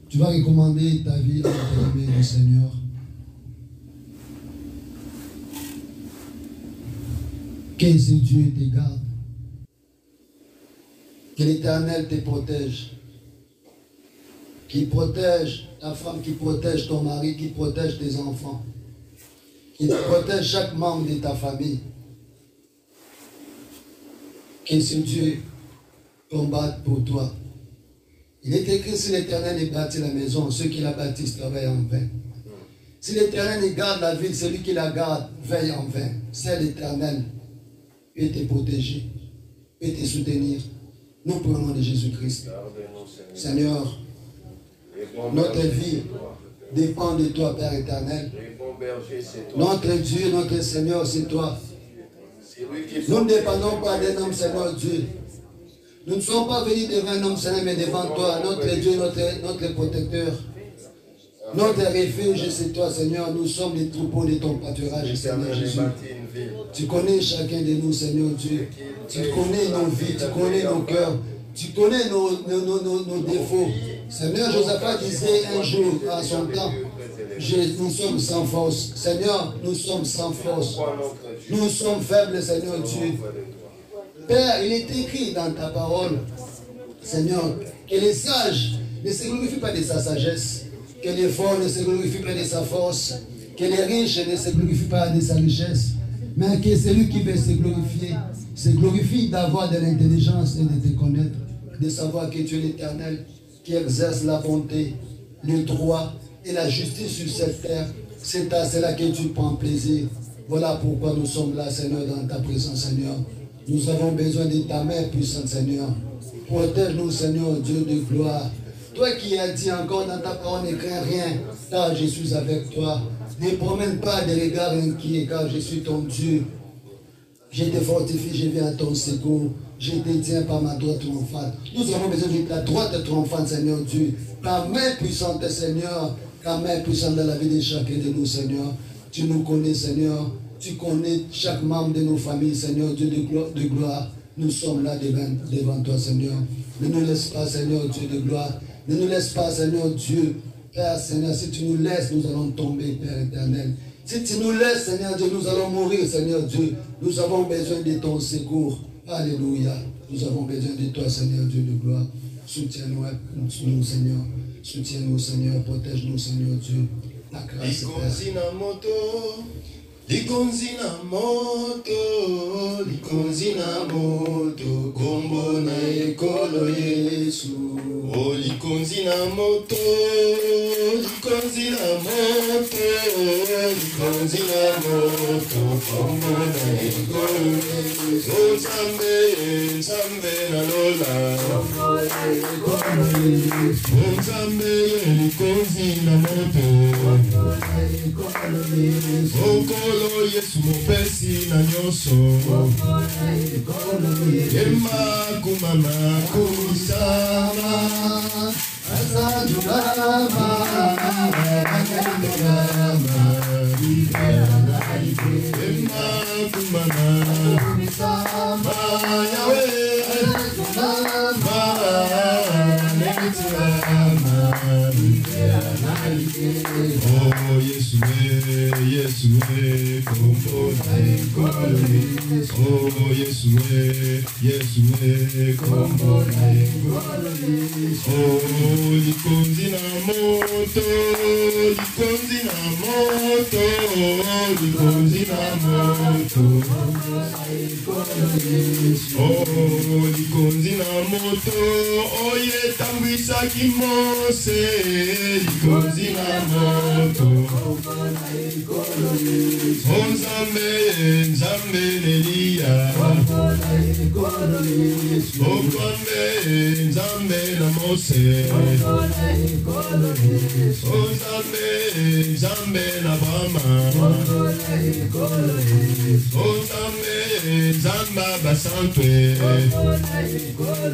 Tu vas recommander ta vie entre les mains du Seigneur. Que ce Dieu te garde. Que l'Éternel te protège. Qu'il protège ta femme, qu'il protège ton mari, qu'il protège tes enfants. Qu'il protège chaque membre de ta famille. Que ce Dieu combatte pour toi. Il est écrit, si l'Éternel ait bâti la maison, ceux qui la bâtissent travaillent en vain. Si l'Éternel garde la ville, celui qui la garde veille en vain. C'est l'Éternel peut te protéger, peut te soutenir. Nous prenons de Jésus-Christ. Seigneur, notre vie dépend de toi, Père éternel. Notre Dieu, notre Seigneur, c'est toi. Nous ne dépendons pas d'un homme, Seigneur Dieu. Nous ne sommes pas venus devant un homme, Seigneur, mais devant toi, notre Dieu, notre protecteur. Notre refuge, c'est toi, Seigneur. Nous sommes les troupeaux de ton pâturage, Seigneur Jésus. Tu connais chacun de nous, Seigneur Dieu. Tu connais nos vies, tu connais nos cœurs. Tu connais nos défauts. Seigneur, Josaphat disait un jour, à son temps, nous sommes sans force. Seigneur, nous sommes sans force. Nous sommes faibles, Seigneur Dieu. Père, il est écrit dans ta parole, Seigneur, que les sages ne se glorifient pas de sa sagesse, que les forts ne se glorifient pas de sa force, que les riches ne se glorifient pas de sa richesse, mais que celui qui veut se glorifie d'avoir de l'intelligence et de te connaître, de savoir que tu es l'Éternel, qui exerce la bonté, le droit et la justice sur cette terre. C'est à cela que tu prends plaisir. Voilà pourquoi nous sommes là, Seigneur, dans ta présence, Seigneur. Nous avons besoin de ta main puissante, Seigneur. Protège-nous, Seigneur, Dieu de gloire. Toi qui as dit encore dans ta parole, ne crains rien, car je suis avec toi. Ne promène pas de regards inquiets, car je suis ton Dieu. Je te fortifie, je viens à ton secours. Je te tiens par ma droite triomphante. Nous avons besoin de ta droite triomphante, Seigneur Dieu. Ta main puissante, Seigneur. Ta main puissante dans la vie de chacun de nous, Seigneur. Tu nous connais, Seigneur. Tu connais chaque membre de nos familles, Seigneur, Dieu de gloire. Nous sommes là devant toi, Seigneur. Ne nous laisse pas, Seigneur, Dieu de gloire. Ne nous laisse pas, Seigneur, Dieu. Père, Seigneur, si tu nous laisses, nous allons tomber, Père éternel. Si tu nous laisses, Seigneur Dieu, nous allons mourir, Seigneur Dieu. Nous avons besoin de ton secours. Alléluia. Nous avons besoin de toi, Seigneur Dieu de gloire. Soutiens-nous, Seigneur. Soutiens-nous, Seigneur. Protège-nous, Seigneur Dieu. La grâce, Père. Likonzi na moto, kombo na ekolo Yesu. Oh, likonzi na moto, kombo na ekolo Yesu. Oh, Nzambe na lola. Oh, Nzambe likonzi na moto. Okolo Yesu mopesi na nyoso. Yema kumama kumisama. Asadu mama. Yema kumama kumisama. Yahweh. Oh, Yesu, kombo na ekolo Yesu. Oh Yesue, Yesue, kombo na ekolo Yesu. Oh likonzi na moto, likonzi na moto, likonzi na moto. Oh likonzi na moto, oye tambwisaki Mose, likonzi na moto. Oh Nzambe, Nzambe Nelia, oh Nzambe, Nzambe na Mose, oh Nzambe, Nzambe na Bama, oh Nzambe, Nzamba basantwe,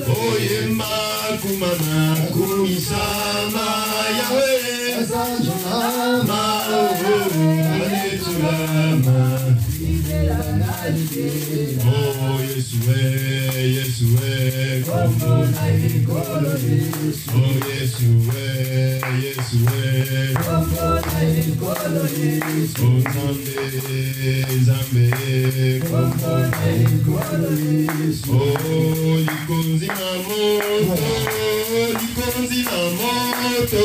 oh Yema kumana kumisama Yahweh, Azanjama, oh Yesue, Yesue, kombo na ekolo Yesu. Oh Yesue, Yesue, kombo na ekolo Yesu. Oh Nzambe, Nzambe, kombo na ekolo Yesu. Oh likonzi na moto, likonzi na moto,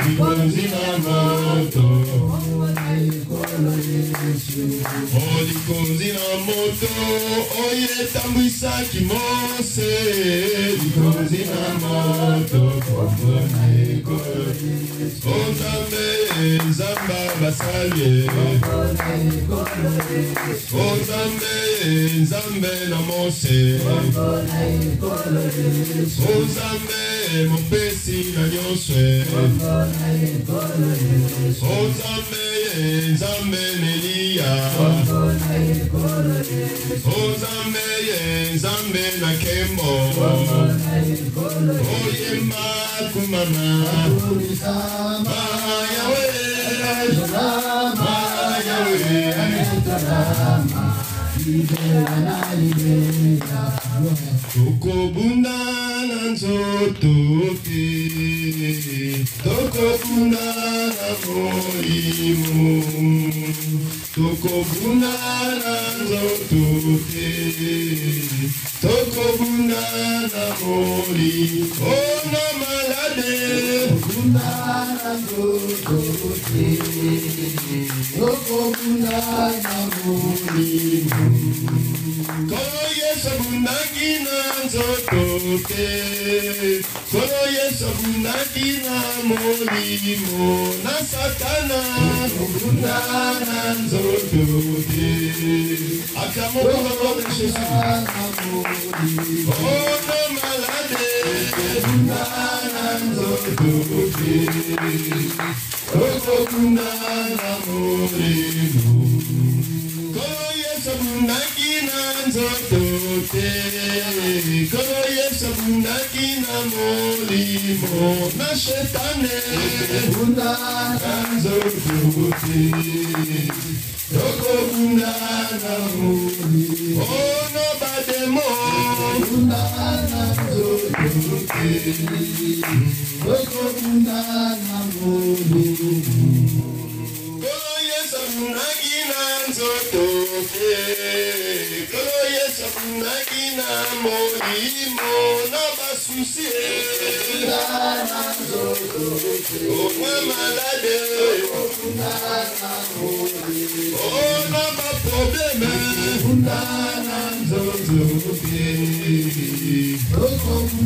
likonzi na moto. Oh likonzi na moto, oye tambwisaki Mose, likonzi na moto, kombo na ekolo Yesu. Oh Nzambe, Nzamba basalye, oh Nzambe, Nzambe na Mose, oh Nzambe, mopesi na nyonso, oh Nzambe, Nzambe Nelia, oh Nzambe, Nzambe na Kembo, oh Yema kumama, Yahweh, Yahweh, tokobunda na nzoto te, tokobunda na molimo, tokobunda na nzoto te, tokobunda na molimo. Oh na malade, tokobunda na nzoto te, tokobunda na molimo. Kolo Yesu bundaki na nzoto te, kolo Yesu bundaki na molimo, na Satana bunda na nzoto te. Acclamons pour la gloire de Jésus. Oh no malade, bunda na nzoto te, kolo bunda na molimo. Kolo Yesu bundaki na nzoto te, kolo Yesu bundaki na molimo, na Shetane bunda na nzoto te, toko bunda na molimo. Oh no bademo bunda na nzoto te, toko bunda na molimo. Kolo Yesu bundaki na nzoto te, kolo Yesu bundaki na molimo, na basusi na nzoto te. Oh mwa malade, na molimo. Oh na ba probleme na nzoto te,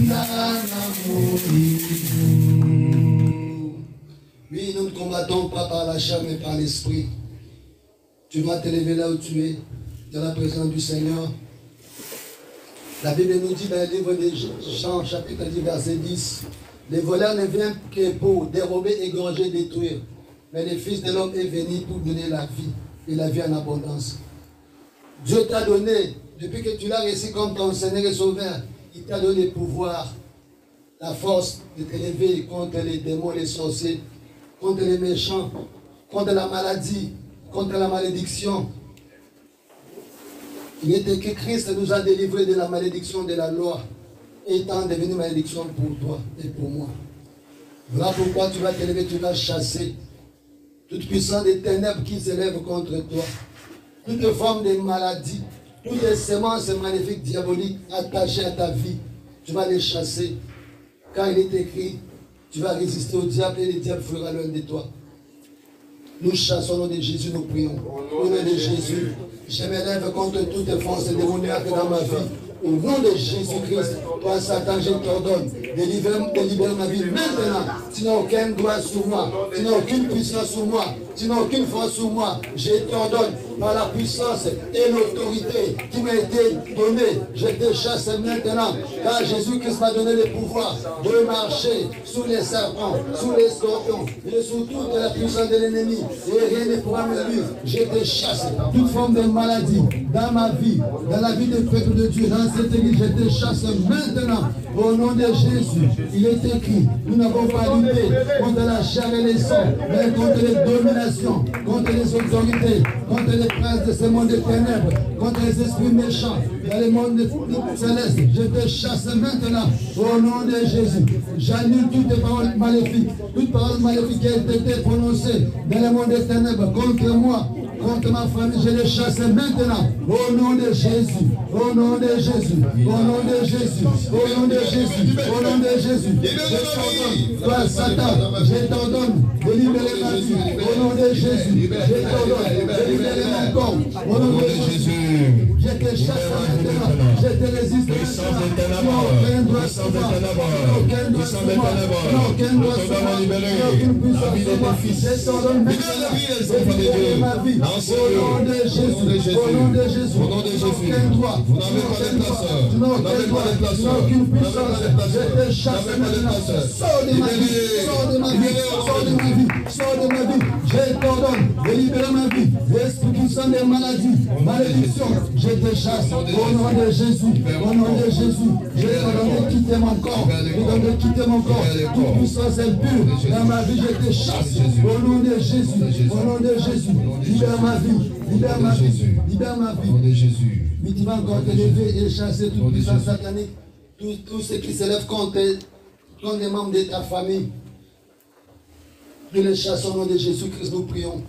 na molimo. Oui, nous ne combattons pas par la chair, mais par l'esprit. Tu vas te lever là où tu es, dans la présence du Seigneur. La Bible nous dit dans le livre des Chants, chapitre 10, verset 10, les voleurs ne viennent que pour dérober, égorger, détruire. Mais le Fils de l'homme est venu pour donner la vie, et la vie en abondance. Dieu t'a donné, depuis que tu l'as reçu comme ton Seigneur et Sauveur, il t'a donné le pouvoir, la force de te lever contre les démons, les sorciers, contre les méchants, contre la maladie, contre la malédiction. Il est écrit que Christ nous a délivrés de la malédiction de la loi, étant devenu malédiction pour toi et pour moi. Voilà pourquoi tu vas te lever, tu vas chasser toute puissance des ténèbres qui s'élèvent contre toi, toute forme de maladie, Toutes les semences maléfiques, diaboliques, attachées à ta vie, tu vas les chasser. Quand il est écrit, tu vas résister au diable et le diable fera loin de toi. Nous chassons au nom de Jésus, nous prions. Au nom de Jésus, je m'élève contre toute force démoniaque dans ma vie. Au nom de Jésus-Christ, toi Satan, je t'ordonne de libérer ma vie maintenant. Tu n'as aucun droit sur moi, tu n'as aucune puissance sur moi, tu n'as aucune force sur moi. Je t'ordonne par la puissance et l'autorité qui m'a été donnée. Je te chasse maintenant, car Jésus-Christ m'a donné le pouvoir de marcher sous les serpents, sous les scorpions et sous toute la puissance de l'ennemi. Et rien ne pourra me nuire. Je te chasse toute forme de maladie dans ma vie, dans la vie des peuples de Dieu, dans cette église. Je te chasse maintenant au nom de Jésus. Il est écrit, nous n'avons pas lutté contre la chair et les sangs, mais contre les dominations, contre les autorités, contre les princes de ce monde des ténèbres, contre les esprits méchants dans le monde céleste. Je te chasse maintenant au nom de Jésus. J'annule toutes les paroles maléfiques, toute parole maléfique qui a été prononcée dans le monde des ténèbres contre moi, contre ma famille. Je les chasse maintenant au nom de Jésus, au nom de Jésus, au nom de Jésus, au nom de Jésus, au nom de Jésus. Je t'ordonne, toi Satan, je t'ordonne de libérer ma vie au nom de Jésus. Je t'ordonne de libérer mon corps au nom de Jésus. Je te chasse maintenant, je te résiste maintenant. Aucun droit sur moi, aucun droit sur moi, aucun droit sur moi, aucune puissance sur moi. Je t'ordonne maintenant de libérer ma vie au nom de Jésus, au nom de Jésus. Aucun droit, tu n'as aucun droit, tu n'as aucune puissance. Je te chasse maintenant. Sors de ma vie, sors de ma vie, sors de ma vie, sors de ma vie. Je t'ordonne de libérer ma vie. L'esprit qui sont des maladies, malédictions, je te chasse au nom de Jésus, au nom de Jésus. Je t'ordonne de quitter mon corps, je t'ordonne de quitter mon corps. Toute puissance impure dans ma vie, je te chasse au nom de Jésus, au nom de Jésus. Libère ma vie, libère ma vie, libère ma vie. Mais tu vas encore te lever et chasser toute puissance satanique, tout ce qui s'élève contre les membres de ta famille. Nous les chassons au nom de Jésus-Christ, nous prions.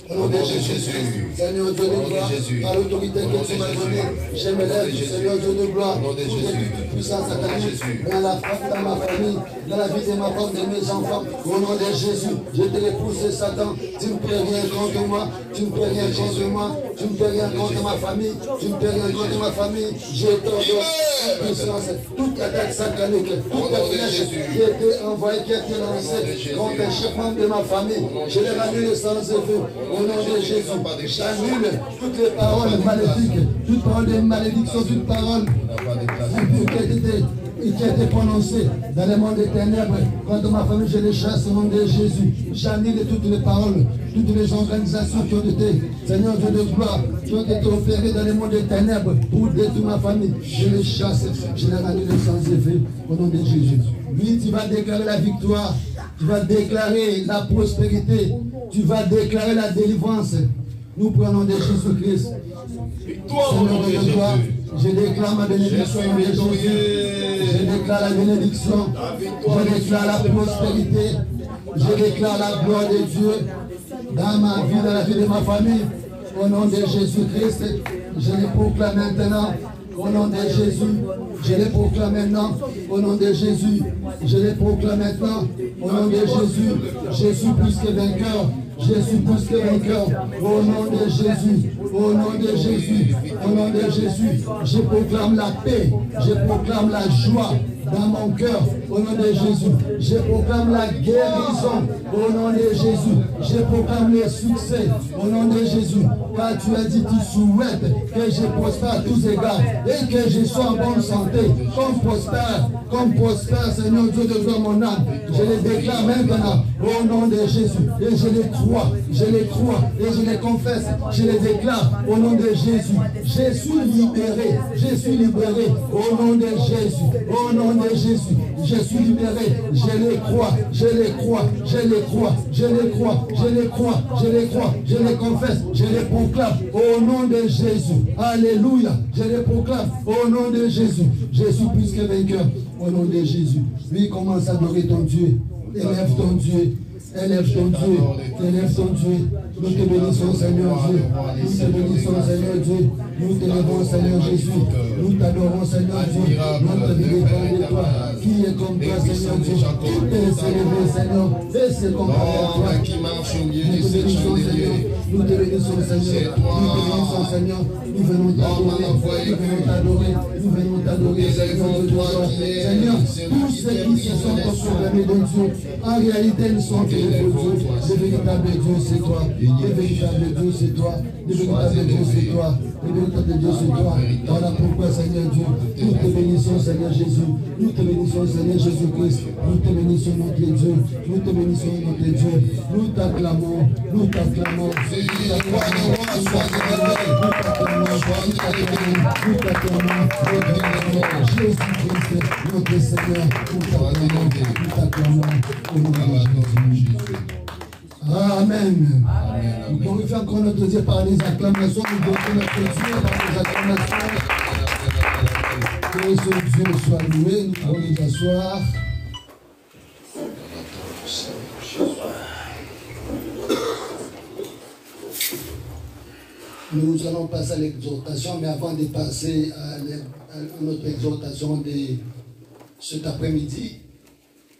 Au nom de Jésus, Seigneur Dieu de gloire, par l'autorité que tu m'as donnée, je me lève, Seigneur Dieu de gloire, pour que toute puissance satanique dans ma famille, dans la vie de ma femme, de mes enfants, au nom de Jésus, je te repousse Satan, tu ne peux rien contre moi, tu ne peux rien contre moi, tu ne peux rien contre ma famille, tu ne peux rien contre ma famille, je t'ordonne puissance, toute attaque satanique, toute flèche qui a été envoyée, qui a été lancée contre chaque membre de ma famille, je les annule sans effet. Au nom de Jésus, j'annule toutes les paroles maléfiques, toutes paroles de malédiction, toutes paroles qui a été prononcée dans le monde des ténèbres contre ma famille, je les chasse au nom de Jésus. J'annule toutes les paroles, toutes les organisations qui ont été, Seigneur Dieu de gloire, qui ont été opérées dans le monde des ténèbres pour détruire ma famille. Je les chasse, je les annule sans effet au nom de Jésus. Oui, tu vas déclarer la victoire, tu vas déclarer la prospérité, tu vas déclarer la délivrance. Nous prenons de Jésus-Christ. Seigneur de gloire, je déclare ma bénédiction au nom de Jésus. Je déclare la bénédiction, je déclare la prospérité, je déclare la gloire de Dieu dans ma vie, dans la vie de ma famille. Au nom de Jésus-Christ, je les proclame maintenant. Au nom de Jésus, je les proclame maintenant. Au nom de Jésus, je les proclame maintenant. Au nom de Jésus, je suis plus que vainqueur. Je suis plus que vainqueur. Au nom de Jésus, au nom de Jésus, au nom de Jésus, je proclame la paix, je proclame la joie dans mon cœur. Au nom de Jésus, je proclame la guérison. Au nom de Jésus, je proclame le succès. Au nom de Jésus, car tu as dit, tu souhaites que je prospère à tous égards et que je sois en bonne santé, comme prospère, Seigneur Dieu de gloire, mon âme. Je les déclare maintenant au nom de Jésus et je les crois et je les confesse, je les déclare au nom de Jésus. Je suis libéré au nom de Jésus, au nom de Jésus. Je suis libéré, je les crois, je les crois, je les crois, je les crois, je les crois, je les crois, je les confesse, je les proclame au nom de Jésus. Alléluia, je les proclame au nom de Jésus. Je suis plus que vainqueur au nom de Jésus. Oui, commence à adorer ton Dieu, élève ton Dieu. Élève ton Dieu, élève ton Dieu, Nous te bénissons, Seigneur Dieu. Nous te bénissons, Seigneur Dieu. Nous te levons, Seigneur Jésus. Nous t'adorons, Seigneur Dieu. Notre vie dépend de toi. Qui est comme toi, Seigneur Dieu? Qui peut s'élever, Seigneur? Et c'est comparé à toi. Nous te bénissons, Seigneur. Nous te bénissons, Seigneur. Nous te bénissons, Seigneur. Nous venons t'adorer. Nous venons t'adorer. Nous venons t'adorer, Seigneur Dieu. Seigneur, tous ceux qui se sont proclamés de Dieu, en réalité, ils sont que de faux dieux. Le véritable Dieu, c'est toi. Le véritable Dieu, c'est toi. Le véritable Dieu, c'est toi. Le véritable Dieu, c'est toi. Voilà pourquoi, Seigneur Dieu, nous te bénissons, Seigneur Jésus. Nous te bénissons, Seigneur Jésus-Christ. Nous te bénissons, notre Dieu. Nous te bénissons, notre Dieu. Nous t'acclamons. Nous t'acclamons. Nous t'acclamons. Nous t'acclamons. Jésus-Christ, notre Seigneur. Nous t'acclamons. Nous t'acclamons. Au nom de Jésus. Amen. Nous glorifions encore notre Dieu par les acclamations. Nous glorifions notre Dieu par les acclamations. Que ce Dieu soit loué. Nous pouvons nous asseoir. Nous allons passer à l'exhortation, mais avant de passer à notre exhortation de cet après-midi,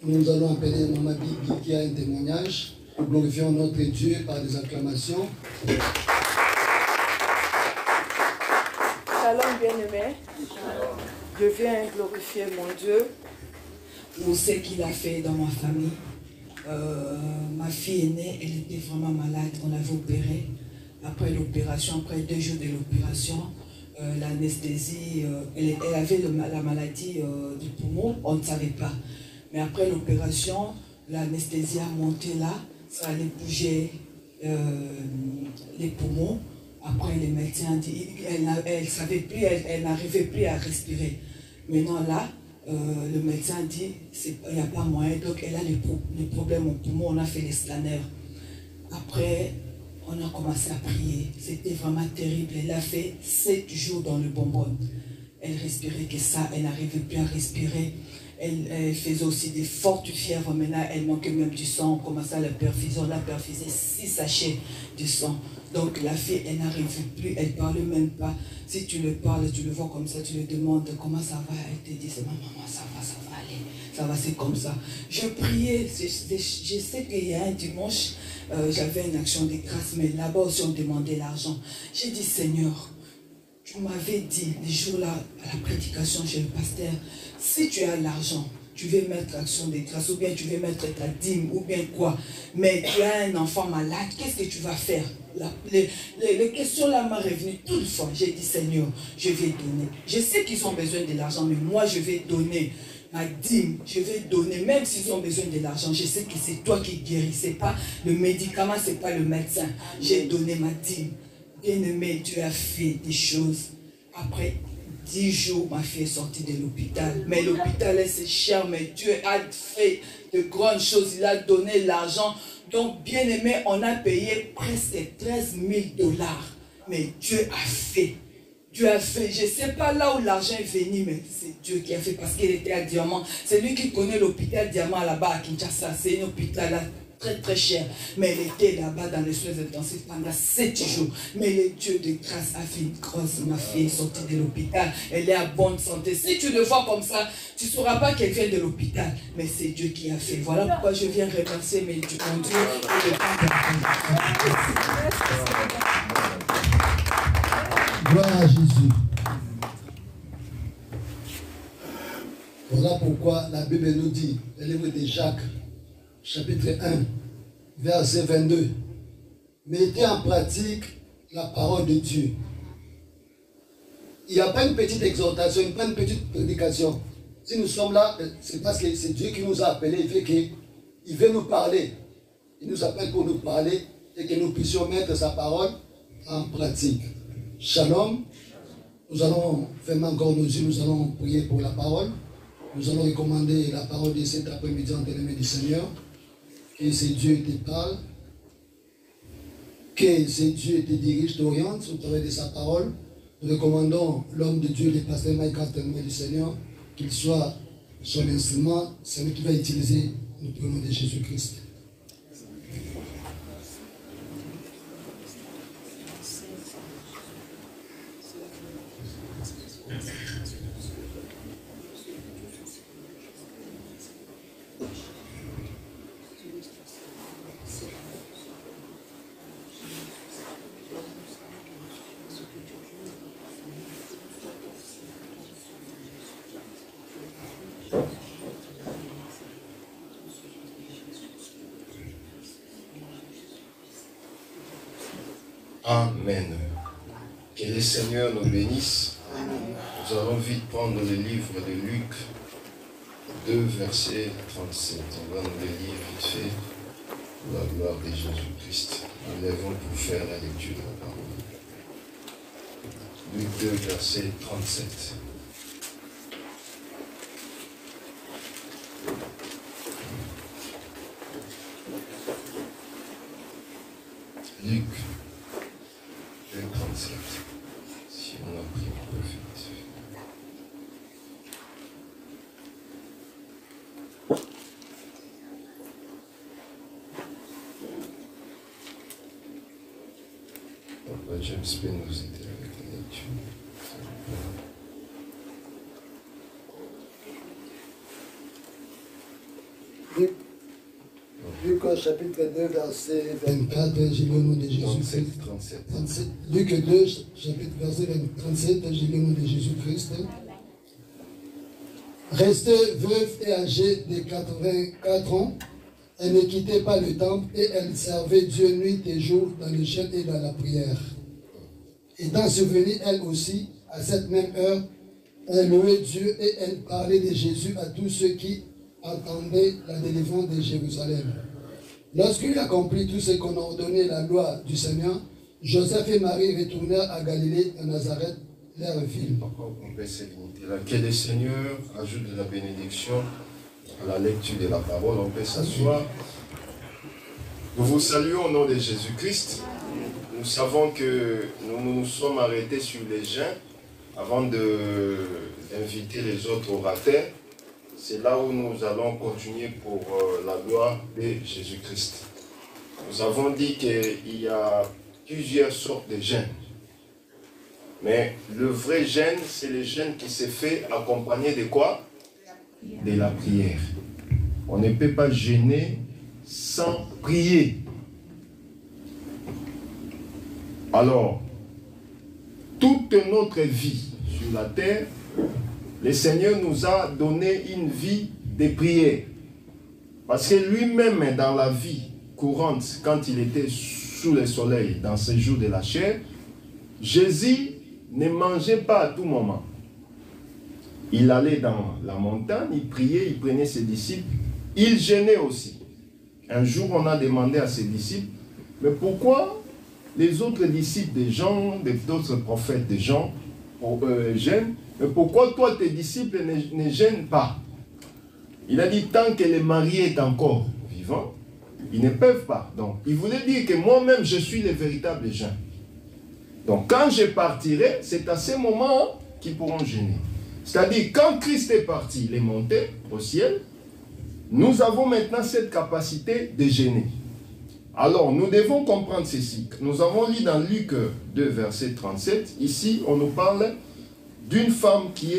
nous allons appeler Maman Bibi qui a un témoignage. Nous glorifions notre Dieu par des acclamations. Shalom bien-aimé. Je viens glorifier mon Dieu pour ce qu'il a fait dans ma famille. Ma fille est née, elle était vraiment malade, on l'avait opérée. Après l'opération, après 2 jours de l'opération, l'anesthésie, elle avait la maladie du poumon, on ne savait pas. Mais après l'opération, l'anesthésie a monté là, ça allait bouger les poumons. Après, les médecins ont dit elle savait plus, elle n'arrivait plus à respirer. Maintenant là, le médecin dit il n'y a pas moyen, donc elle a les problèmes au poumon, on a fait les scanners. Après, on a commencé à prier, c'était vraiment terrible. Elle a fait 7 jours dans le bonbonne. Elle respirait que ça, elle n'arrivait plus à respirer. Elle faisait aussi des fortes fièvres. Maintenant, elle manquait même du sang. On commençait à la perfusion. On a perfusé 6 sachets de sang. Donc la fille, elle n'arrivait plus, elle ne parlait même pas. Si tu le parles, tu le vois comme ça, tu lui demandes comment ça va. Elle te dit, maman, ça va aller. Ça va, c'est comme ça. Je priais, je sais qu'il y a un dimanche, j'avais une action de grâce, mais là-bas aussi on demandait l'argent. J'ai dit, Seigneur, tu m'avais dit, les jours-là, à la prédication chez le pasteur, si tu as l'argent, tu veux mettre action de grâce, ou bien tu veux mettre ta dîme, ou bien quoi, mais tu as un enfant malade, qu'est-ce que tu vas faire? Les questions là m'ont revenu toute la fois. J'ai dit, Seigneur, je vais donner. Je sais qu'ils ont besoin de l'argent, mais moi je vais donner ma dîme, je vais donner, même s'ils ont besoin de l'argent. Je sais que c'est toi qui guéris, c'est pas le médicament, c'est pas le médecin. J'ai donné ma dîme. Bien-aimé, Dieu a fait des choses. Après 10 jours, ma fille est sortie de l'hôpital. Mais l'hôpital, c'est cher, mais Dieu a fait de grandes choses. Il a donné l'argent. Donc, bien aimé, on a payé presque 13 000 $. Mais Dieu a fait. Dieu a fait. Je ne sais pas là où l'argent est venu, mais c'est Dieu qui a fait parce qu'il était à Diamant. C'est lui qui connaît l'hôpital Diamant là-bas à Kinshasa. C'est un hôpital là, très très cher. Mais elle était là-bas dans les soins intensifs pendant 7 jours. Mais le Dieu de grâce a fait une grâce. Ma fille est sortie de l'hôpital. Elle est en bonne santé. Si tu le vois comme ça, tu ne sauras pas qu'elle vient de l'hôpital. Mais c'est Dieu qui a fait. Voilà pourquoi je viens remercier mon Dieu et le Gloire à Jésus. Voilà pourquoi la Bible nous dit, le livre de Jacques, chapitre 1, verset 22. Mettez en pratique la parole de Dieu. Il n'y a pas une petite exhortation, pas une petite prédication. Si nous sommes là, c'est parce que c'est Dieu qui nous a appelés. Il veut nous parler. Il nous appelle pour nous parler et que nous puissions mettre sa parole en pratique. Shalom. Nous allons fermer encore nos yeux, nous allons prier pour la parole. Nous allons recommander la parole de cet après-midi entre les mains du Seigneur. Que ce Dieu te parle. Que ce Dieu te dirige, t'oriente au travers de sa parole. Nous recommandons l'homme de Dieu, le pasteur Mike, entre les mains du Seigneur. Qu'il soit son instrument, c'est lui qui va utiliser le prénom de Jésus-Christ. Amen. Que le Seigneur nous bénisse. Nous allons vite prendre le livre de Luc 2, verset 37. On va nous le lire vite fait pour la gloire de Jésus-Christ. Nous lèvons pour faire la lecture de la parole. Luc 2, verset 37. Luc 2, 37. Si on a pris, on peut faire. Papa James peut nous aider avec la lecture. Luc chapitre 2, verset 24, j'ai le nom de Jésus-Christ. 37. Luc 2, chapitre verset 37, j'ai le nom de Jésus-Christ. Restée veuve et âgée de 84 ans, elle ne quittait pas le temple et elle servait Dieu nuit et jour dans le jeûne et dans la prière. Étant souvenue, elle aussi, à cette même heure, elle louait Dieu et elle parlait de Jésus à tous ceux qui attendaient la délivrance de Jérusalem. Lorsqu'il accomplit tout ce qu'on a ordonné la loi du Seigneur, Joseph et Marie retournèrent à Galilée, à Nazareth, leur ville. Encore, on peut se limiter là. Que le Seigneur ajoute de la bénédiction à la lecture de la parole. On peut s'asseoir. Nous vous saluons au nom de Jésus-Christ. Nous savons que nous nous sommes arrêtés sur les jeûnes avant d'inviter les autres orateurs. C'est là où nous allons continuer pour la gloire de Jésus-Christ. Nous avons dit qu'il y a plusieurs sortes de jeûnes. Mais le vrai jeûne, c'est le jeûne qui se fait accompagné de quoi? De la prière. On ne peut pas jeûner sans prier. Alors, toute notre vie sur la terre, le Seigneur nous a donné une vie de prière. Parce que lui-même, dans la vie courante, quand il était sous le soleil, dans ces jours de la chair, Jésus ne mangeait pas à tout moment. Il allait dans la montagne, il priait, il prenait ses disciples, il jeûnait aussi. Un jour, on a demandé à ses disciples, mais pourquoi les autres disciples de Jean, d'autres prophètes de Jean, jeûnent? Mais pourquoi toi, tes disciples ne jeûnent pas? Il a dit, tant que le marié est encore vivant, ils ne peuvent pas. Donc, il voulait dire que moi-même, je suis le véritable jeûne. Donc, quand je partirai, c'est à ce moment qu'ils pourront jeûner. C'est-à-dire, quand Christ est parti, il est monté au ciel, nous avons maintenant cette capacité de jeûner. Alors, nous devons comprendre ceci. Nous avons lu dans Luc 2, verset 37. Ici, on nous parle d'une femme qui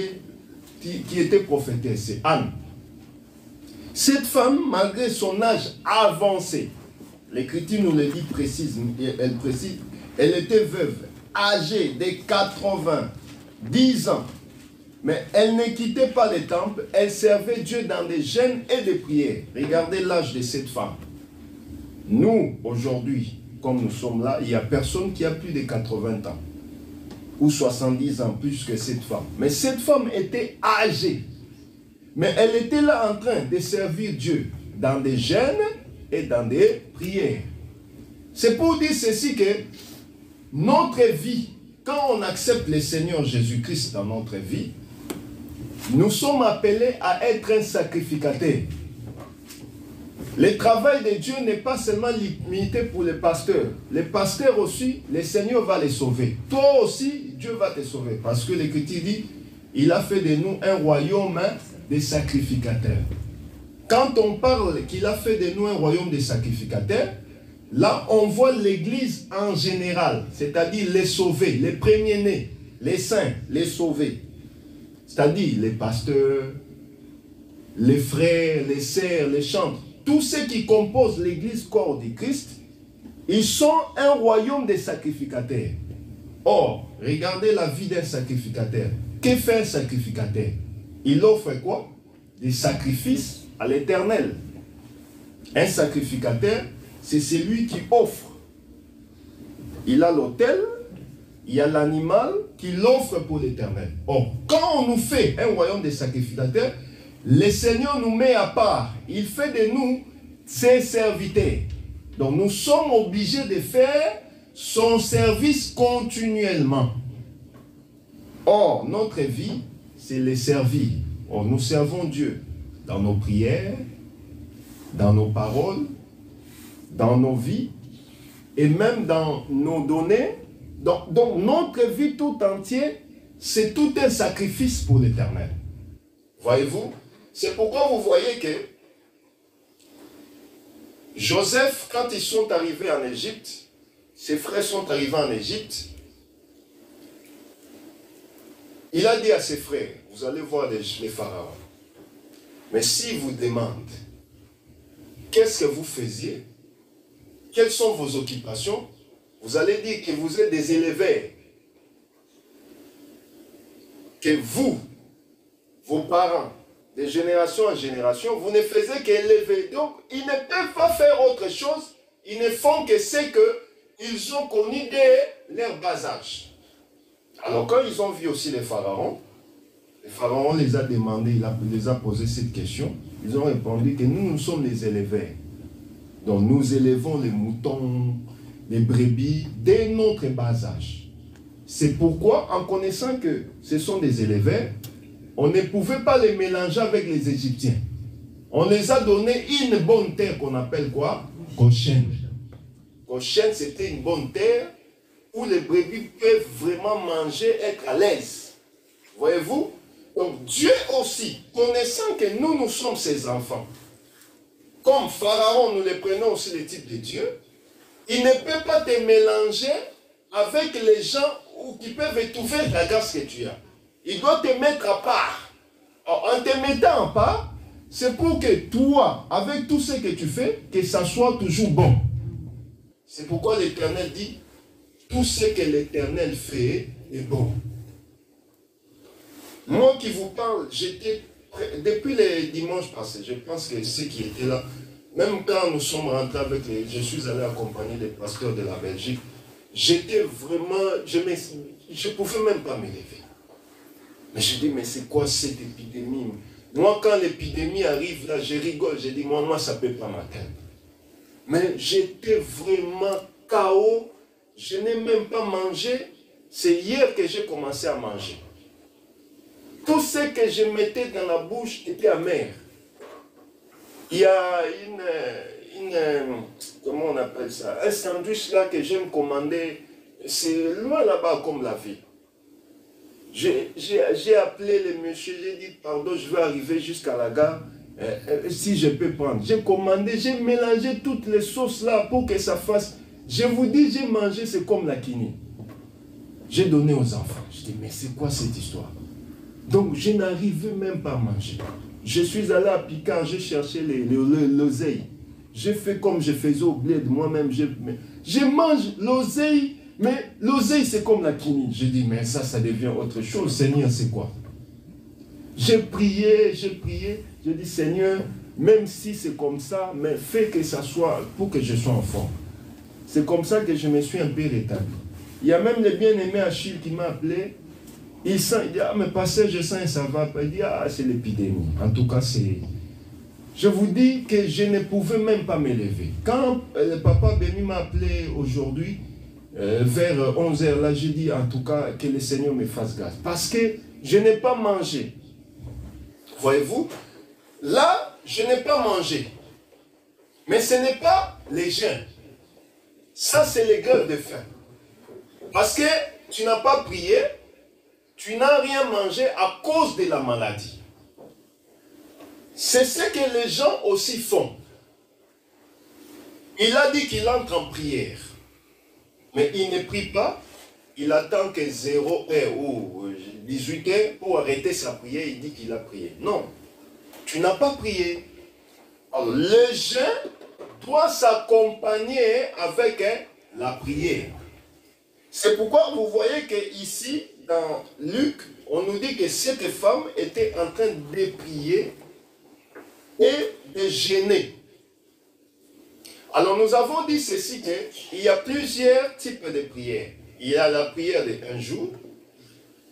était prophétesse, c'est Anne. Cette femme, malgré son âge avancé, l'Écriture nous le dit précise, elle était veuve, âgée de 90 ans. Mais elle ne quittait pas le temple, elle servait Dieu dans des jeûnes et des prières. Regardez l'âge de cette femme. Nous, aujourd'hui, comme nous sommes là, il n'y a personne qui a plus de 80 ans. Ou 70 ans plus que cette femme. Mais cette femme était âgée. Mais elle était là en train de servir Dieu dans des jeûnes et dans des prières. C'est pour dire ceci que notre vie, quand on accepte le Seigneur Jésus-Christ dans notre vie, nous sommes appelés à être un sacrificateur. Le travail de Dieu n'est pas seulement limité pour les pasteurs. Les pasteurs aussi, le Seigneur va les sauver. Toi aussi, Dieu va te sauver. Parce que l'Écriture dit, il a fait de nous un royaume des sacrificateurs. Quand on parle qu'il a fait de nous un royaume des sacrificateurs, là on voit l'Église en général, c'est-à-dire les sauvés, les premiers-nés, les saints, les sauvés. C'est-à-dire les pasteurs, les frères, les sœurs, les chantres. Tous ceux qui composent l'église corps du Christ, ils sont un royaume des sacrificateurs. Or, regardez la vie d'un sacrificateur. Que fait un sacrificateur? Il offre quoi? des sacrifices à l'Éternel. Un sacrificateur, c'est celui qui offre. Il a l'autel, il y a l'animal qu'il offre pour l'Éternel. Or, quand on nous fait un royaume des sacrificateurs, le Seigneur nous met à part. Il fait de nous ses serviteurs. Donc nous sommes obligés de faire son service continuellement. Or, notre vie, c'est le servir. Or, nous servons Dieu dans nos prières, dans nos paroles, dans nos vies, et même dans nos données. Donc notre vie tout entière, c'est tout un sacrifice pour l'Éternel. Voyez-vous? C'est pourquoi vous voyez que Joseph, quand ils sont arrivés en Égypte, ses frères sont arrivés en Égypte, il a dit à ses frères, vous allez voir les pharaons, mais s'ils vous demandent, qu'est-ce que vous faisiez? Quelles sont vos occupations? Vous allez dire que vous êtes des éleveurs. Que vous, vos parents, de génération en génération, vous ne faisiez qu'élever. Donc, ils ne peuvent pas faire autre chose. Ils ne font que ce qu'ils ont connu dès leur bas âge. Alors, quand ils ont vu aussi les pharaons les a demandé, il les a posé cette question. Ils ont répondu que nous sommes les éleveurs. Donc, nous élevons les moutons, les brebis, dès notre bas âge. C'est pourquoi, en connaissant que ce sont des éleveurs, on ne pouvait pas les mélanger avec les Égyptiens. On les a donné une bonne terre qu'on appelle quoi? Goshen. Goshen, c'était une bonne terre où les brebis peuvent vraiment manger, être à l'aise. Voyez-vous? Donc Dieu aussi, connaissant que nous sommes ses enfants, comme Pharaon, nous les prenons aussi le type de Dieu, il ne peut pas te mélanger avec les gens qui peuvent étouffer la grâce que tu as. Il doit te mettre à part. Alors, en te mettant à part, c'est pour que toi, avec tout ce que tu fais, que ça soit toujours bon. C'est pourquoi l'Éternel dit, tout ce que l'Éternel fait est bon. Moi qui vous parle, j'étais, depuis les dimanches passés, je pense que ceux qui étaient là, même quand nous sommes rentrés avec je suis allé accompagner les pasteurs de la Belgique, j'étais vraiment, je ne pouvais même pas m'élever. Mais je dis, mais c'est quoi cette épidémie? Moi, quand l'épidémie arrive, là, je rigole, je dis, moi, ça ne peut pas m'atteindre. Mais j'étais vraiment KO, je n'ai même pas mangé. C'est hier que j'ai commencé à manger. Tout ce que je mettais dans la bouche était amer. Il y a comment on appelle ça? Un sandwich là que j'aime commander, c'est loin là-bas comme la ville. J'ai appelé le monsieur, j'ai dit pardon, je vais arriver jusqu'à la gare, si je peux prendre. J'ai commandé, j'ai mélangé toutes les sauces là pour que ça fasse. Je vous dis, j'ai mangé, c'est comme la quinine. J'ai donné aux enfants. Je dis, mais c'est quoi cette histoire? Donc je n'arrivais même pas à manger. Je suis allé à Picard, j'ai cherché l'oseille. J'ai fait comme je faisais au bled moi-même. Je mange l'oseille. Mais l'oseille, c'est comme la quinine. Je dis, mais ça devient autre chose. Seigneur, c'est quoi? J'ai prié. Je dis, Seigneur, même si c'est comme ça, mais fais que ça soit pour que je sois en forme. C'est comme ça que je me suis un peu rétabli. Il y a même le bien-aimé Achille qui m'a appelé. Il dit, ah, mais pasteur, je sens ça va pas. Il dit, ah, c'est l'épidémie. En tout cas, c'est... Je vous dis que je ne pouvais même pas m'élever. Quand le papa Béni m'a appelé aujourd'hui, vers 11h, là, j'ai dit en tout cas que le Seigneur me fasse grâce. Parce que je n'ai pas mangé. Voyez-vous? Là, je n'ai pas mangé. Mais ce n'est pas les jeûnes. Ça, c'est les grèves de faim. Parce que tu n'as pas prié, tu n'as rien mangé à cause de la maladie. C'est ce que les gens aussi font. Il a dit qu'il entre en prière. Mais il ne prie pas, il attend que 0h ou 18h pour arrêter sa prière, il dit qu'il a prié. Non, tu n'as pas prié. Alors, le jeûne doit s'accompagner avec la prière. C'est pourquoi vous voyez qu'ici, dans Luc, on nous dit que cette femme était en train de prier et de jeûner. Alors nous avons dit ceci, qu'il y a plusieurs types de prières. Il y a la prière de 1 jour,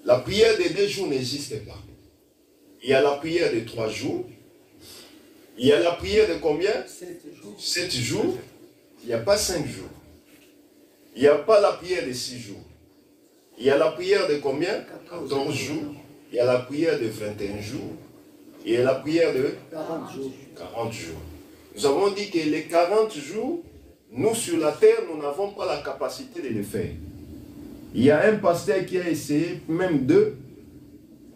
la prière de 2 jours n'existe pas. Il y a la prière de 3 jours, il y a la prière de combien? 7 jours. Il n'y a pas 5 jours. Il n'y a pas la prière de 6 jours. Il y a la prière de combien? 14 jours. Il y a la prière de 21 jours. Il y a la prière de 40 jours. Nous avons dit que les 40 jours, nous sur la terre, nous n'avons pas la capacité de le faire. Il y a un pasteur qui a essayé, même 2,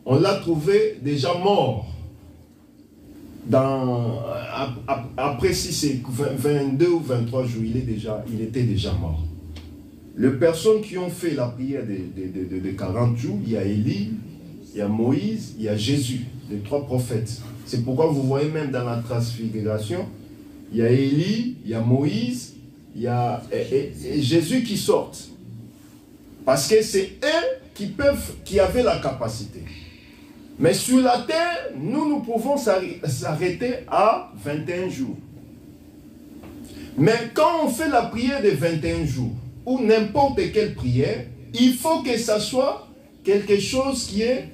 on l'a trouvé déjà mort. Après si c'est 22 ou 23 jours, il était déjà mort. Les personnes qui ont fait la prière de 40 jours, il y a Élie, il y a Moïse, il y a Jésus, les 3 prophètes. C'est pourquoi vous voyez même dans la transfiguration, il y a Élie, il y a Moïse, il y a et Jésus qui sortent. Parce que c'est eux qui avaient la capacité. Mais sur la terre, nous pouvons s'arrêter à 21 jours. Mais quand on fait la prière de 21 jours, ou n'importe quelle prière, il faut que ça soit quelque chose qui est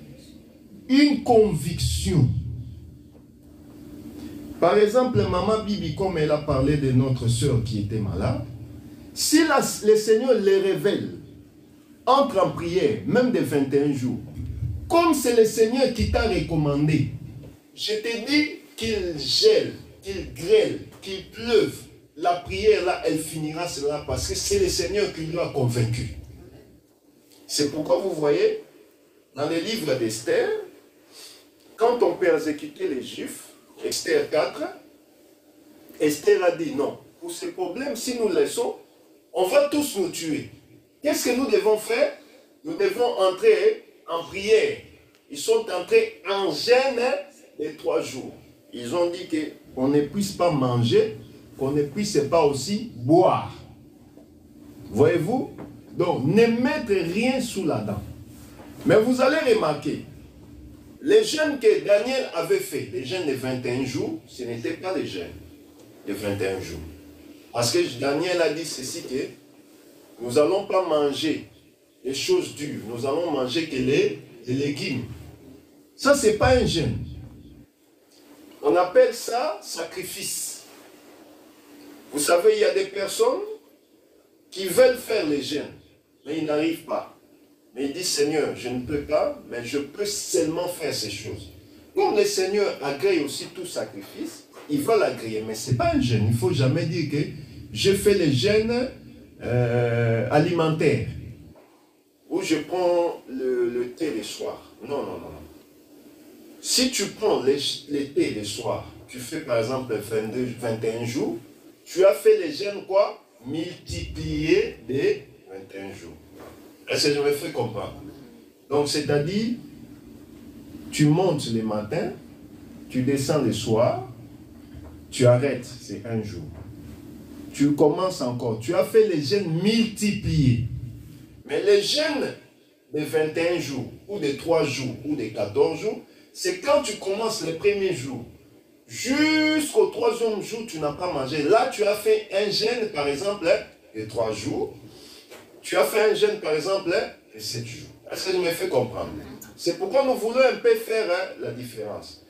une conviction. Par exemple, Maman Bibi, comme elle a parlé de notre soeur qui était malade, si le Seigneur les révèle, entre en prière, même de 21 jours, comme c'est le Seigneur qui t'a recommandé, je te dis qu'il gèle, qu'il grêle, qu'il pleuve, la prière là, elle finira cela parce que c'est le Seigneur qui lui a convaincu. C'est pourquoi vous voyez, dans les livres d'Esther, quand on persécutait les Juifs, Esther 4, Esther a dit non, pour ce problème, si nous laissons, on va tous nous tuer. Qu'est-ce que nous devons faire? Nous devons entrer en prière. Ils sont entrés en jeûne de 3 jours. Ils ont dit qu'on ne puisse pas manger, qu'on ne puisse pas aussi boire. Voyez-vous? Donc, ne mettez rien sous la dent. Mais vous allez remarquer, les jeûnes que Daniel avait fait, les jeûnes de 21 jours, ce n'était pas les jeûnes de 21 jours. Parce que Daniel a dit ceci, que nous n'allons pas manger les choses dures, nous allons manger que les légumes. Ça, ce n'est pas un jeûne. On appelle ça sacrifice. Vous savez, il y a des personnes qui veulent faire les jeûnes, mais ils n'arrivent pas. Mais ils disent, Seigneur, je ne peux pas, mais je peux seulement faire ces choses. Comme le Seigneur agrée aussi tout sacrifice, il va l'agréer, mais ce n'est pas un jeûne. Il ne faut jamais dire que je fais les jeûnes alimentaires, ou je prends le thé le soir. Non, non, non, non. Si tu prends le thé le soir, tu fais par exemple 21 jours, tu as fait les jeûnes quoi? Multipliés de 21 jours. Est-ce que je me fais comprendre? Donc, c'est-à-dire, tu montes le matin, tu descends le soir, tu arrêtes, c'est 1 jour. Tu commences encore, tu as fait les jeûnes multipliés. Mais les jeûnes de 21 jours, ou de 3 jours, ou de 14 jours, c'est quand tu commences le premier jour. Jusqu'au 3e jour, tu n'as pas mangé. Là, tu as fait un jeûne, par exemple, de 3 jours. Tu as fait un jeûne, par exemple, de 7 jours. Est-ce que je me fais comprendre? C'est pourquoi nous voulons un peu faire la différence.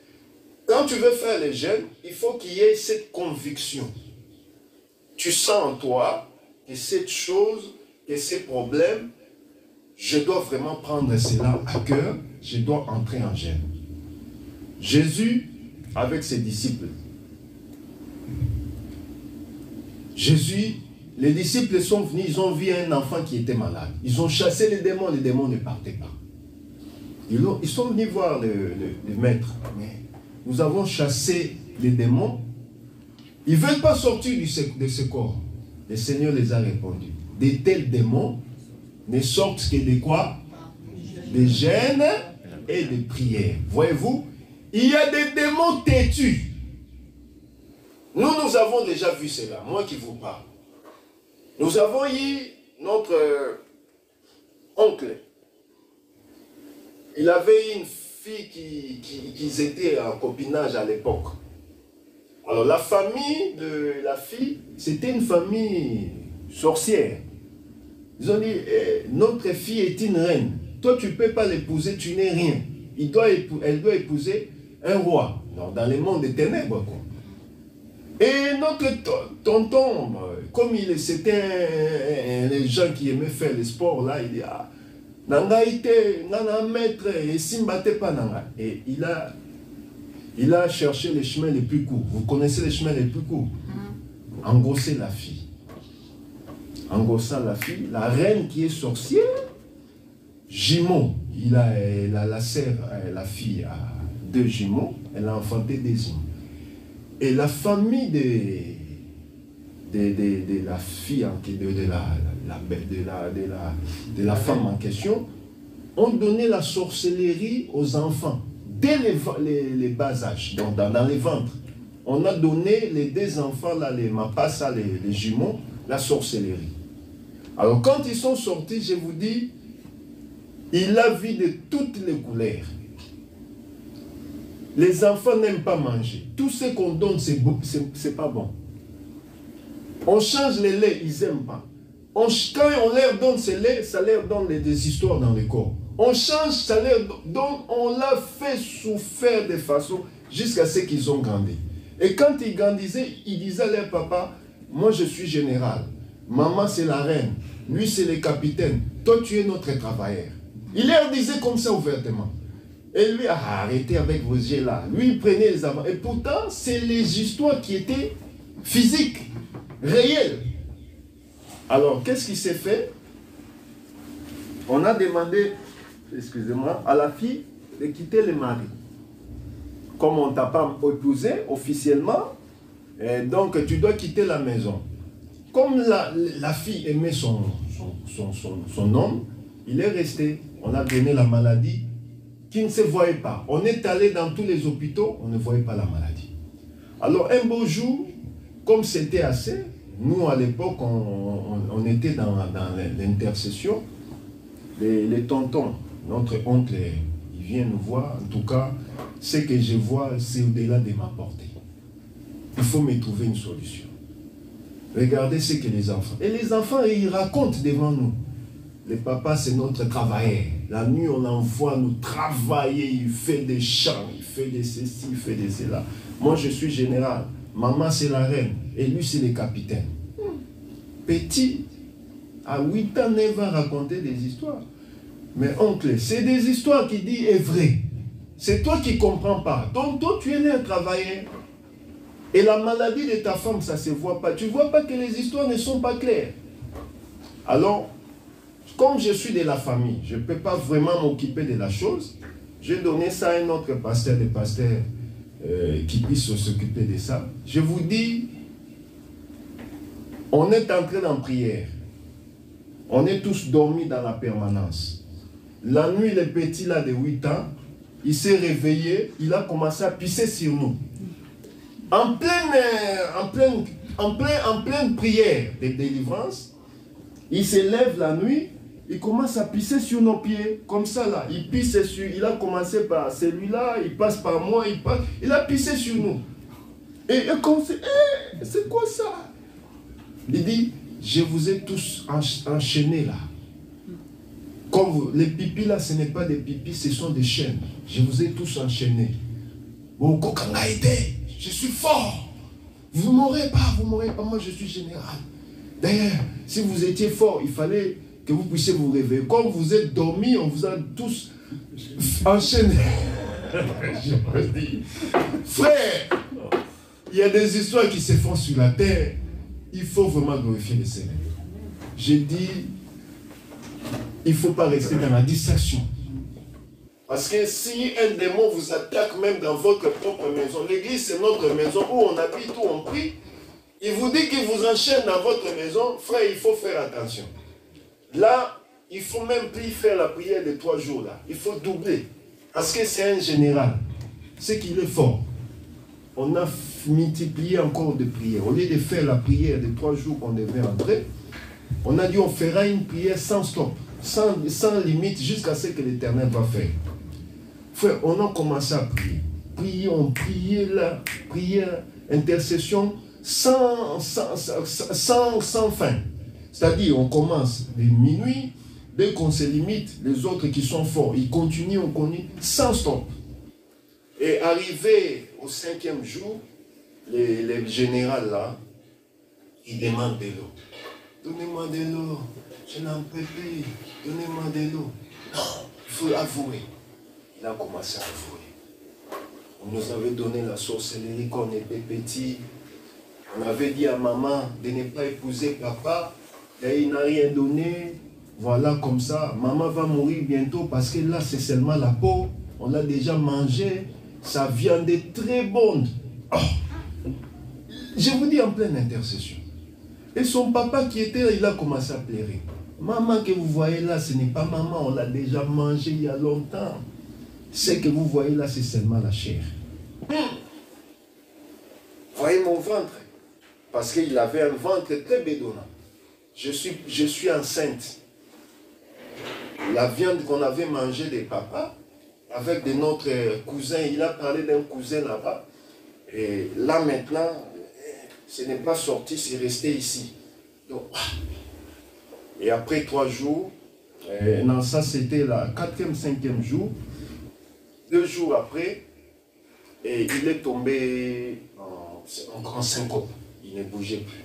Quand tu veux faire les jeûnes, il faut qu'il y ait cette conviction. Tu sens en toi que cette chose, que ces problèmes, je dois vraiment prendre cela à cœur, je dois entrer en jeûne. Jésus, avec ses disciples, les disciples sont venus, ils ont vu un enfant qui était malade. Ils ont chassé les démons ne partaient pas. Ils sont venus voir le maître. Mais nous avons chassé les démons. Ils ne veulent pas sortir de ce corps. Le Seigneur les a répondu. De tels démons ne sortent que de quoi? Des jeûnes et des prières. Voyez-vous? Il y a des démons têtus. Nous avons déjà vu cela, moi qui vous parle. Nous avons eu notre oncle. Il avait une fille qui étaient en copinage à l'époque. Alors la famille de la fille, c'était une famille sorcière. Ils ont dit, notre fille est une reine. Toi, tu ne peux pas l'épouser, tu n'es rien. Elle doit épouser un roi, dans les mondes des ténèbres, quoi. Et notre tonton, comme c'était les gens qui aimaient faire les sports, là, il dit, ah, nanga ite, nana maître, et simbate pas nanga. Et il a cherché les chemins les plus courts. Vous connaissez les chemins les plus courts? Engosser la fille. Engossant la fille, la reine qui est sorcière, jumeaux. La sœur, la fille a 2 jumeaux, elle a enfanté des jumeaux. Et la famille de la fille, de la femme en question, ont donné la sorcellerie aux enfants, dès les bas âges, donc dans les ventres. On a donné les 2 enfants, là, les mapassa, les jumeaux, la sorcellerie. Alors quand ils sont sortis, je vous dis, il a vu de toutes les couleurs. Les enfants n'aiment pas manger. Tout ce qu'on donne, c'est pas bon. On change les laits, ils n'aiment pas. Quand on leur donne ces laits, ça leur donne des histoires dans le corps. On change, ça leur donne, on l'a fait souffrir de façon jusqu'à ce qu'ils ont grandi. Et quand ils grandissaient, ils disaient à leur papa, moi je suis général, maman c'est la reine, lui c'est le capitaine, toi tu es notre travailleur. Il leur disait comme ça ouvertement. Et lui, arrêtez avec vos yeux là. Lui, il prenait les enfants. Et pourtant, c'est les histoires qui étaient physiques, réelles. Alors, qu'est-ce qui s'est fait? On a demandé, excusez-moi, à la fille de quitter le mari. Comme on ne t'a pas épousé officiellement, donc tu dois quitter la maison. Comme la fille aimait son homme, il est resté. On a donné la maladie qui ne se voyait pas. On est allé dans tous les hôpitaux, on ne voyait pas la maladie. Alors un beau jour, comme c'était assez, nous à l'époque, on était dans l'intercession, les tontons, notre oncle, il vient nous voir, en tout cas, ce que je vois, c'est au-delà de ma portée. Il faut me trouver une solution. Regardez ce que les enfants... Et les enfants, ils racontent devant nous. Le papa, c'est notre travailleur. La nuit, on l'envoie nous travailler. Il fait des chants, il fait des ceci, il fait des cela. Moi, je suis général. Maman, c'est la reine. Et lui, c'est le capitaine. Petit, à 8 ans, 9 ans, raconter des histoires. Mais oncle, c'est des histoires qui disent est vrai. C'est toi qui ne comprends pas. Donc, toi, tu es né à travailler. Et la maladie de ta femme, ça ne se voit pas. Tu ne vois pas que les histoires ne sont pas claires. Alors, comme je suis de la famille, je ne peux pas vraiment m'occuper de la chose. J'ai donné ça à un autre pasteur, des pasteurs qui puissent s'occuper de ça. Je vous dis, on est entré en prière. On est tous dormis dans la permanence. La nuit, le petit là de 8 ans, il s'est réveillé, il a commencé à pisser sur nous. En pleine prière de délivrance, il se lève la nuit, il commence à pisser sur nos pieds, comme ça là. Il pisse sur, il a commencé par celui-là, il passe par moi, il a pissé sur nous. Et comme c'est quoi ça? Il dit, je vous ai tous enchaînés là. Comme vous, les pipis là, ce n'est pas des pipis, ce sont des chaînes. Je vous ai tous enchaînés. Je suis fort. Vous ne mourrez pas, moi je suis général. D'ailleurs, si vous étiez fort, il fallait que vous puissiez vous réveiller. Comme vous êtes dormis, on vous a tous enchaînés. Je me dis, frère, il y a des histoires qui se font sur la terre. Il faut vraiment glorifier le Seigneur. J'ai dit, il ne faut pas rester dans la distraction. Parce que si un démon vous attaque même dans votre propre maison, l'église c'est notre maison où on habite, où on prie, il vous dit qu'il vous enchaîne dans votre maison, frère, il faut faire attention. Là, il ne faut même plus faire la prière de 3 jours là. Il faut doubler. Parce que c'est un général. C'est qu'il est fort. On a multiplié encore de prières. Au lieu de faire la prière de 3 jours qu'on devait entrer, on a dit on fera une prière sans stop, sans limite, jusqu'à ce que l'Éternel va faire. Frère, on a commencé à prier. On priait là, prière intercession sans fin. C'est-à-dire, on commence dès minuit, dès qu'on se limite, les autres qui sont forts, ils continuent, on continue, sans stop. Et arrivé au 5e jour, les généraux là, ils demandent de l'eau. Donnez-moi de l'eau, je n'en peux plus, donnez-moi de l'eau. Non, il faut avouer. Il a commencé à avouer. On nous avait donné la sorcellerie quand on était petit. On avait dit à maman de ne pas épouser papa, et il n'a rien donné. Voilà, comme ça, maman va mourir bientôt parce que là, c'est seulement la peau. On l'a déjà mangé. Sa viande est très bonne. Oh. Je vous dis en pleine intercession. Et son papa qui était là, il a commencé à pleurer. Maman que vous voyez là, ce n'est pas maman, on l'a déjà mangé il y a longtemps. Ce que vous voyez là, c'est seulement la chair. Voyez mon ventre. Parce qu'il avait un ventre très bédonnant. Je suis enceinte. La viande qu'on avait mangée des papas, avec de notre cousin, il a parlé d'un cousin là-bas. Et là maintenant, ce n'est pas sorti, c'est resté ici. Donc, et après 3 jours, non, ça c'était le 4e, 5e jour. 2 jours après, et il est tombé en grand syncope. Il ne bougeait plus.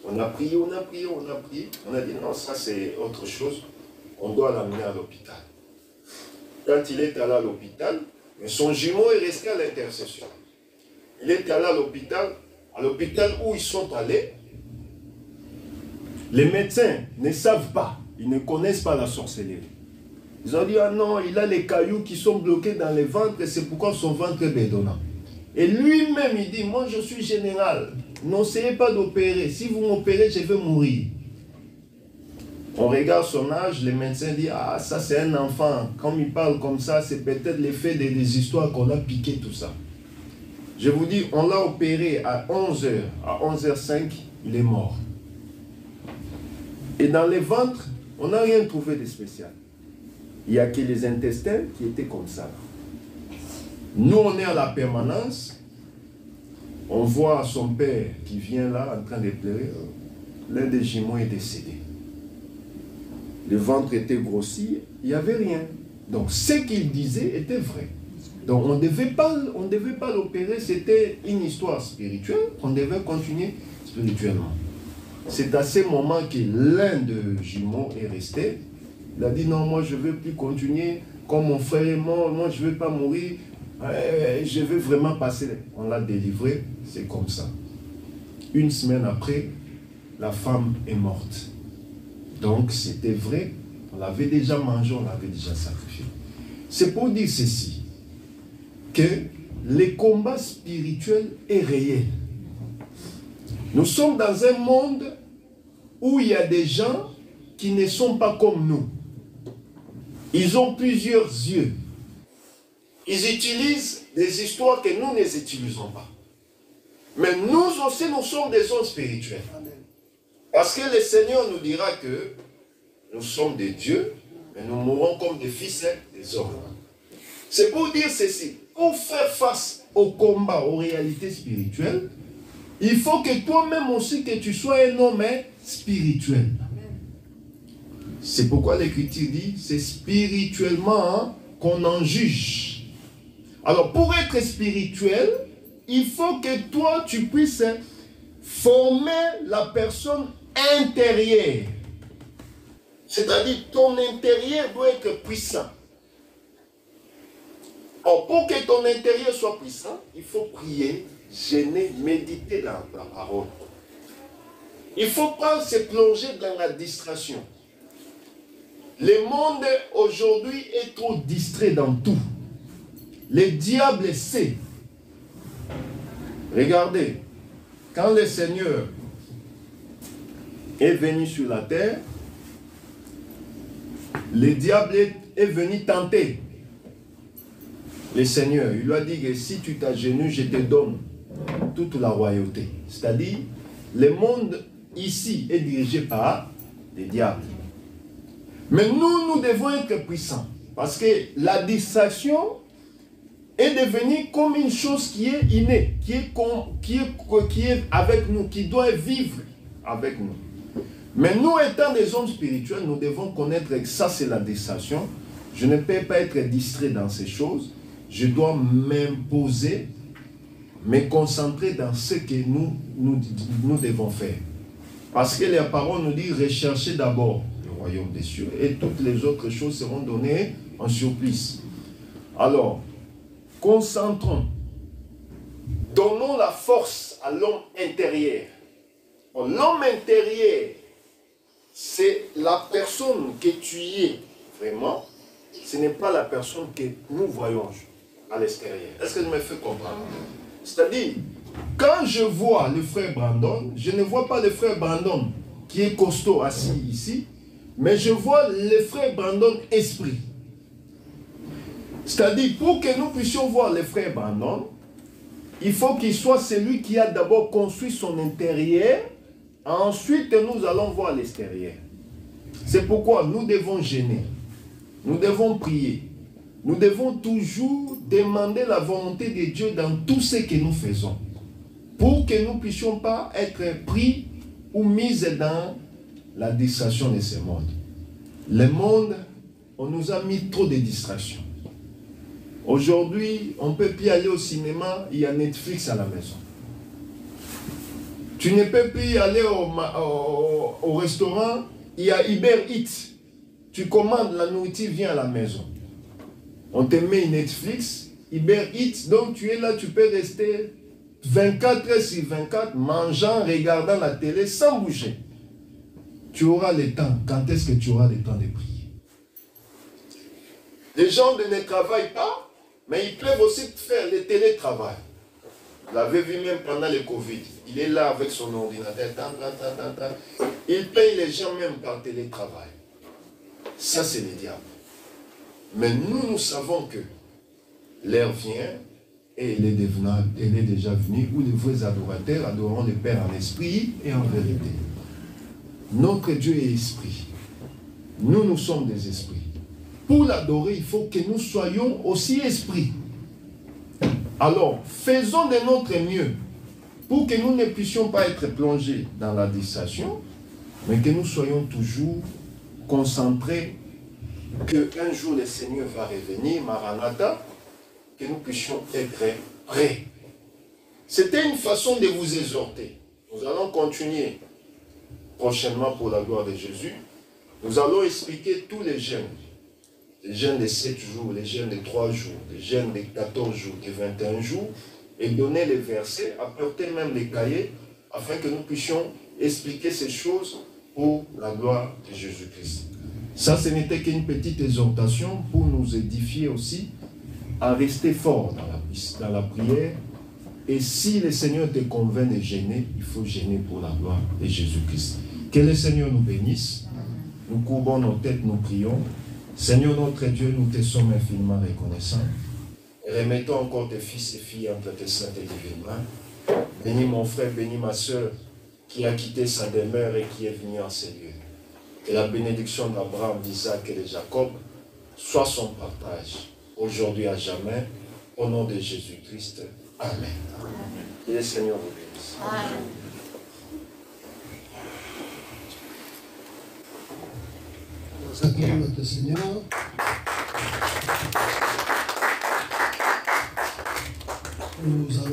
On a prié, on a prié, on a prié. On a dit non, ça c'est autre chose. On doit l'amener à l'hôpital. Quand il est allé à l'hôpital, son jumeau est resté à l'intercession. Il est allé à l'hôpital où ils sont allés. Les médecins ne savent pas, ils ne connaissent pas la sorcellerie. Ils ont dit, ah non, il a les cailloux qui sont bloqués dans le ventre et c'est pourquoi son ventre est bédonnant. Et lui-même, il dit, moi je suis général, n'essayez pas d'opérer. Si vous m'opérez, je vais mourir. On regarde son âge, les médecins disent, ah ça c'est un enfant. Quand il parle comme ça, c'est peut-être l'effet des histoires qu'on a piqué, tout ça. Je vous dis, on l'a opéré à 11h. À 11h05, il est mort. Et dans les ventres, on n'a rien trouvé de spécial. Il n'y a que les intestins qui étaient comme ça. Nous, on est à la permanence. On voit son père qui vient là en train de pleurer. L'un des jumeaux est décédé. Le ventre était grossi, il n'y avait rien. Donc ce qu'il disait était vrai. Donc on ne devait pas l'opérer, c'était une histoire spirituelle, on devait continuer spirituellement. C'est à ce moment que l'un des jumeaux est resté. Il a dit non, moi je ne veux plus continuer comme mon frère est mort, moi je ne veux pas mourir, je veux vraiment passer. On l'a délivré, c'est comme ça. Une semaine après, la femme est morte. Donc c'était vrai, on l'avait déjà mangé, on l'avait déjà sacrifié. C'est pour dire ceci, que le combat spirituel est réel. Nous sommes dans un monde où il y a des gens qui ne sont pas comme nous. Ils ont plusieurs yeux. Ils utilisent des histoires que nous n'utilisons pas. Mais nous aussi, nous sommes des hommes spirituels. Parce que le Seigneur nous dira que nous sommes des dieux, mais nous mourrons comme des fils des hommes. C'est pour dire ceci. Pour faire face au combat, aux réalités spirituelles, il faut que toi-même aussi, que tu sois un homme spirituel. C'est pourquoi l'Écriture dit, c'est spirituellement qu'on en juge. Alors, pour être spirituel, il faut que toi, tu puisses former la personne intérieure. C'est-à-dire, ton intérieur doit être puissant. Or, pour que ton intérieur soit puissant, il faut prier, jeûner, méditer la parole. Il ne faut pas se plonger dans la distraction. Le monde aujourd'hui est trop distrait dans tout. Le diable sait. Regardez, quand le Seigneur est venu sur la terre, le diable est venu tenter le Seigneur. Il lui a dit que si tu t'agenouilles, je te donne toute la royauté. C'est-à-dire, le monde ici est dirigé par les diables. Mais nous devons être puissants. Parce que la distraction est devenu comme une chose qui est innée, qui est avec nous, qui doit vivre avec nous. Mais nous, étant des hommes spirituels, nous devons connaître que ça, c'est la distraction. Je ne peux pas être distrait dans ces choses. Je dois m'imposer, me concentrer dans ce que nous devons faire. Parce que la parole nous dit, recherchez d'abord le royaume des cieux et toutes les autres choses seront données en surplus. Alors, concentrons. Donnons la force à l'homme intérieur. L'homme intérieur, c'est la personne que tu es vraiment. Ce n'est pas la personne que nous voyons à l'extérieur. Est-ce que je me fais comprendre? C'est-à-dire, quand je vois le frère Brandon, je ne vois pas le frère Brandon qui est costaud assis ici, mais je vois le frère Brandon esprit. C'est-à-dire, pour que nous puissions voir le frère Brandon, il faut qu'il soit celui qui a d'abord construit son intérieur, ensuite nous allons voir l'extérieur. C'est pourquoi nous devons gêner, nous devons prier, nous devons toujours demander la volonté de Dieu dans tout ce que nous faisons, pour que nous ne puissions pas être pris ou mis dans la distraction de ce monde. Le monde, on nous a mis trop de distractions. Aujourd'hui, on ne peut plus aller au cinéma, il y a Netflix à la maison. Tu ne peux plus aller au restaurant, il y a Uber Eats. Tu commandes, la nourriture vient à la maison. On te met Netflix, Uber Eats, donc tu es là, tu peux rester 24 heures sur 24, mangeant, regardant la télé, sans bouger. Tu auras le temps. Quand est-ce que tu auras le temps de prier? Les gens ne travaillent pas, mais ils peuvent aussi faire le télétravail. Vous l'avez vu même pendant le Covid. Il est là avec son ordinateur. Il paye les gens même par télétravail. Ça, c'est le diable. Mais nous savons que l'heure vient et elle est déjà venue où les vrais adorateurs adoreront le Père en esprit et en vérité. Notre Dieu est esprit. Nous sommes des esprits. Pour l'adorer, il faut que nous soyons aussi esprits. Alors, faisons de notre mieux pour que nous ne puissions pas être plongés dans la distraction, mais que nous soyons toujours concentrés qu'un jour le Seigneur va revenir, Maranatha, que nous puissions être prêts. C'était une façon de vous exhorter. Nous allons continuer prochainement pour la gloire de Jésus. Nous allons expliquer tous les jeûnes. Les jeûnes de 7 jours, les jeûnes de 3 jours, les jeûnes de 14 jours, de 21 jours, et donner les versets, apporter même les cahiers, afin que nous puissions expliquer ces choses pour la gloire de Jésus-Christ. Ça, ce n'était qu'une petite exhortation pour nous édifier aussi à rester fort dans la prière. Et si le Seigneur te convainc de gêner, il faut gêner pour la gloire de Jésus-Christ. Que le Seigneur nous bénisse. Nous courbons nos têtes, nous prions. Seigneur notre Dieu, nous te sommes infiniment reconnaissants. Et remettons encore tes fils et filles entre tes saintes et divines mains. Bénis mon frère, bénis ma soeur qui a quitté sa demeure et qui est venue en ces lieux. Et la bénédiction d'Abraham, d'Isaac et de Jacob soit son partage, aujourd'hui à jamais, au nom de Jésus-Christ. Amen. Que le Seigneur vous bénisse. Amen. Nous acclamons notre Seigneur. Nous allons